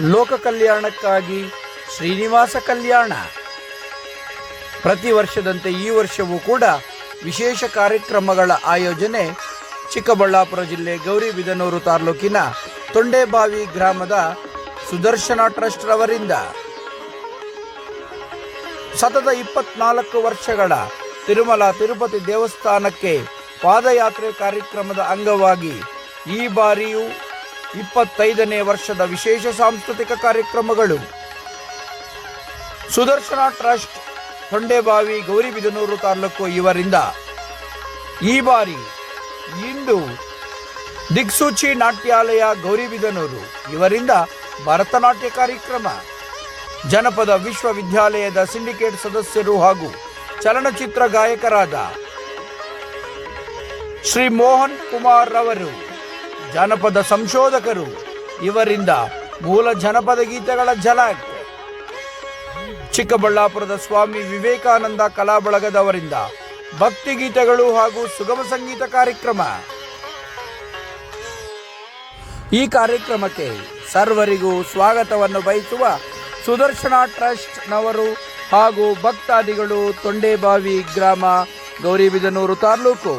ಲೋಕ ಕಲ್ಯಾಣಕ್ಕಾಗಿ ಶ್ರೀನಿವಾಸ ಕಲ್ಯಾಣ. ಪ್ರತಿ ವರ್ಷದಂತೆ ಈ ವರ್ಷವೂ ಕೂಡ ವಿಶೇಷ ಕಾರ್ಯಕ್ರಮಗಳ ಆಯೋಜನೆ ಚಿಕ್ಕಬಳ್ಳಾಪುರ ಜಿಲ್ಲೆ ಗೌರಿಬಿದನೂರು ತಾಲೂಕಿನ ತೊಂಡೇಬಾವಿ ಗ್ರಾಮದ ಸುದರ್ಶನ ಟ್ರಸ್ಟ್ ರವರಿಂದ. ಸತತ 24 ವರ್ಷಗಳ ತಿರುಮಲ ತಿರುಪತಿ ದೇವಸ್ಥಾನಕ್ಕೆ ಪಾದಯಾತ್ರೆ ಕಾರ್ಯಕ್ರಮದ ಅಂಗವಾಗಿ ಈ ಬಾರಿಯೂ 25ನೇ ವರ್ಷದ ವಿಶೇಷ ಸಾಂಸ್ಕೃತಿಕ ಕಾರ್ಯಕ್ರಮಗಳು. ಸುದರ್ಶನ ಟ್ರಸ್ಟ್ ತೊಂಡೇಬಾವಿ ಗೌರಿಬಿದನೂರು ತಾಲೂಕು ಇವರಿಂದ ಈ ಬಾರಿ ಇಂದು ದಿಕ್ಸೂಚಿ ನಾಟ್ಯಾಲಯ ಗೌರಿಬಿದನೂರು ಇವರಿಂದ ಭರತನಾಟ್ಯ ಕಾರ್ಯಕ್ರಮ. ಜನಪದ ವಿಶ್ವವಿದ್ಯಾಲಯದ ಸಿಂಡಿಕೇಟ್ ಸದಸ್ಯರು ಹಾಗೂ ಚಲನಚಿತ್ರ ಗಾಯಕರಾದ ಶ್ರೀ ಮೋಹನ್ ಕುಮಾರ್ ರವರು, ಜಾನಪದ ಸಂಶೋಧಕರು ಇವರಿಂದ ಮೂಲ ಜನಪದ ಗೀತೆಗಳ ಝಲಕ್. ಚಿಕ್ಕಬಳ್ಳಾಪುರದ ಸ್ವಾಮಿ ವಿವೇಕಾನಂದ ಕಲಾ ಬಳಗದವರಿಂದ ಭಕ್ತಿ ಗೀತೆಗಳು ಹಾಗೂ ಸುಗಮ ಸಂಗೀತ ಕಾರ್ಯಕ್ರಮ. ಈ ಕಾರ್ಯಕ್ರಮಕ್ಕೆ ಸರ್ವರಿಗೂ ಸ್ವಾಗತವನ್ನು ಬಯಸುವ ಸುದರ್ಶನ ಟ್ರಸ್ಟ್ ನವರು ಹಾಗೂ ಭಕ್ತಾದಿಗಳು ತೊಂಡೇಬಾವಿ ಗ್ರಾಮ ಗೌರಿಬಿದನೂರು ತಾಲೂಕು.